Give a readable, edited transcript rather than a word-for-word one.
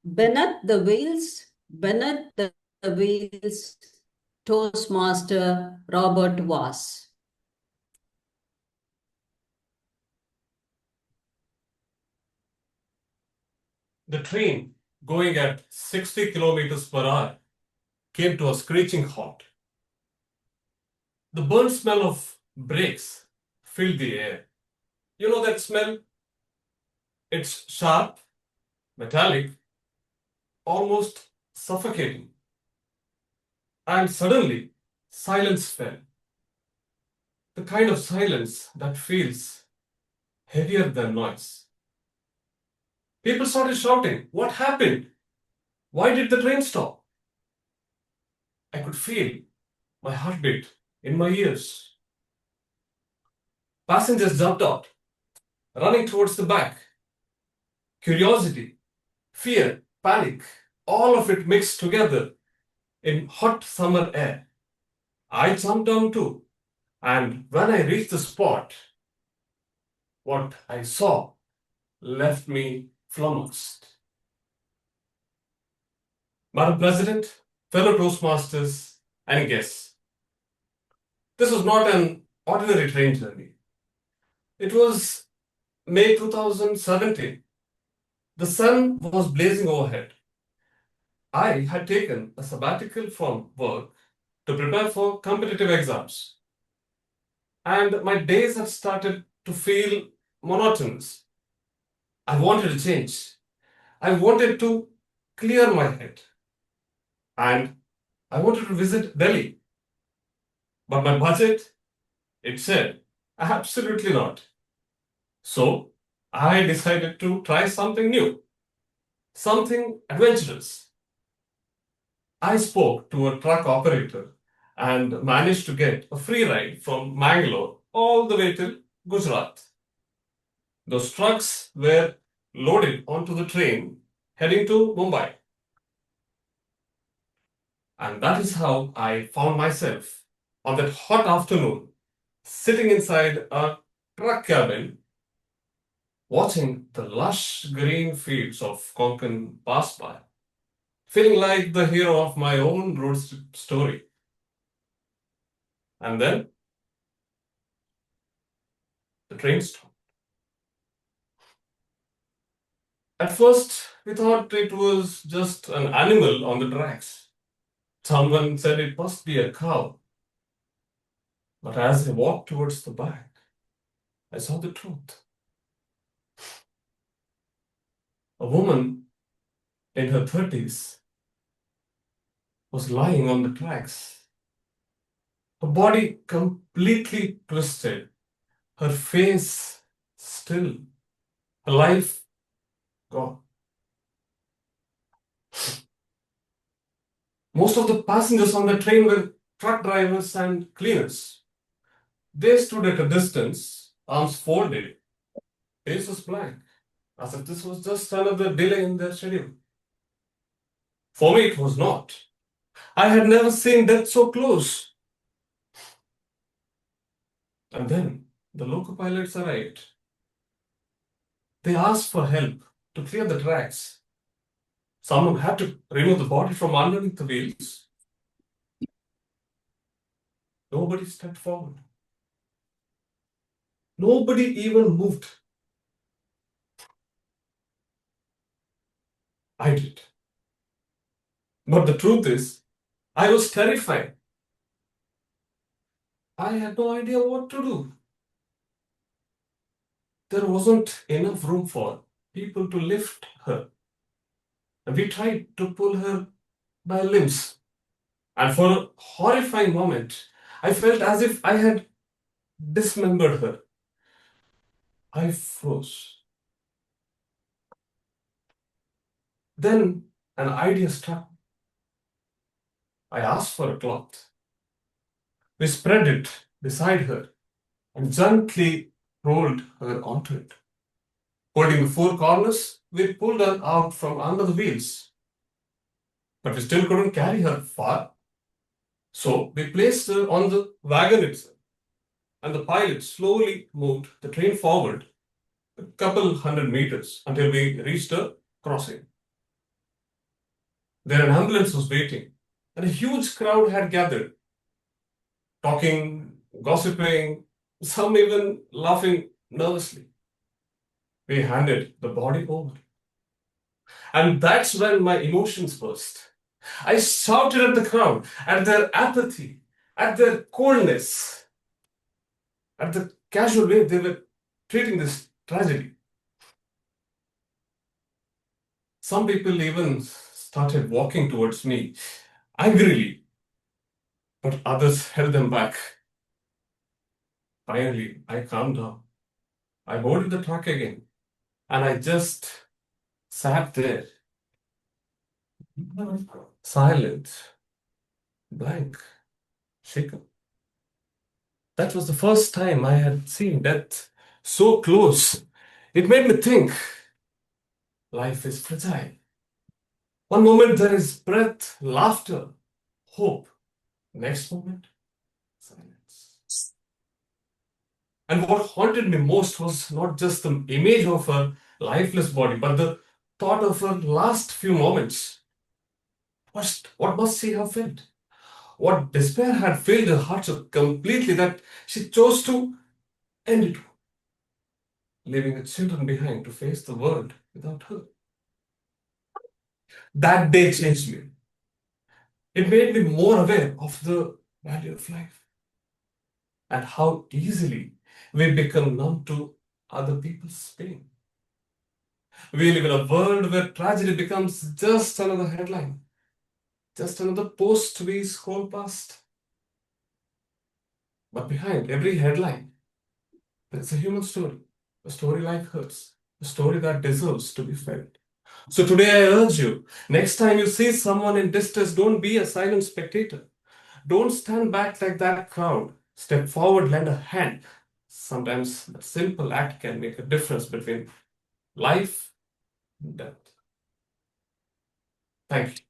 Beneath the wheels, Toastmaster Robert was. The train, going at 60 kilometers per hour, came to a screeching halt. The burnt smell of brakes filled the air. You know that smell? It's sharp, metallic, almost suffocating. And suddenly, silence fell. The kind of silence that feels heavier than noise. People started shouting, "What happened? Why did the train stop?" I could feel my heartbeat in my ears. Passengers jumped out, running towards the back. Curiosity, fear, panic, all of it mixed together in hot summer air. I jumped down too, and when I reached the spot, what I saw left me flummoxed. Madam President, fellow Toastmasters, and guests, this was not an ordinary train journey. It was May 2017. The sun was blazing overhead. I had taken a sabbatical from work to prepare for competitive exams, and my days had started to feel monotonous. I wanted to change. I wanted to clear my head, and I wanted to visit Delhi. But my budget, it said, absolutely not. So I decided to try something new, something adventurous. I spoke to a truck operator and managed to get a free ride from Mangalore all the way to Gujarat. Those trucks were loaded onto the train heading to Mumbai. And that is how I found myself on that hot afternoon, sitting inside a truck cabin, watching the lush green fields of Konkan pass by, feeling like the hero of my own road story. And then the train stopped. At first, we thought it was just an animal on the tracks. Someone said it must be a cow. But as I walked towards the back, I saw the truth. A woman in her 30s was lying on the tracks, her body completely twisted, her face still, her life gone. Most of the passengers on the train were truck drivers and cleaners. They stood at a distance, arms folded, faces blank, as if this was just another delay in their schedule. For me, it was not. I had never seen death so close. And then the loco pilots arrived. They asked for help to clear the tracks. Someone had to remove the body from underneath the wheels. Nobody stepped forward. Nobody even moved. I did. But the truth is, I was terrified. I had no idea what to do. There wasn't enough room for people to lift her. And we tried to pull her by limbs. And for a horrifying moment, I felt as if I had dismembered her. I froze. Then an idea struck me. I asked for a cloth. We spread it beside her and gently rolled her onto it. Holding the four corners, we pulled her out from under the wheels. But we still couldn't carry her far. So we placed her on the wagon itself, and the pilot slowly moved the train forward a couple hundred meters until we reached a crossing. There an ambulance was waiting, and a huge crowd had gathered, talking, gossiping, some even laughing nervously. We handed the body over. And that's when my emotions burst. I shouted at the crowd, at their apathy, at their coldness, at the casual way they were treating this tragedy. Some people even started walking towards me angrily, but others held them back. Finally, I calmed down. I boarded the truck again, and I just sat there, silent, blank, shaken. That was the first time I had seen death so close. It made me think life is fragile. One moment there is breath, laughter, hope. Next moment, silence. And what haunted me most was not just the image of her lifeless body, but the thought of her last few moments. What must she have felt? What despair had filled her heart so completely that she chose to end it, leaving her children behind to face the world without her. That day changed me. It made me more aware of the value of life and how easily we become numb to other people's pain. We live in a world where tragedy becomes just another headline, just another post we scroll past. But behind every headline, there's a human story, a story like hers, a story that deserves to be felt. So today I urge you, next time you see someone in distress, don't be a silent spectator. Don't stand back like that crowd. Step forward, lend a hand. Sometimes a simple act can make a difference between life and death. Thank you.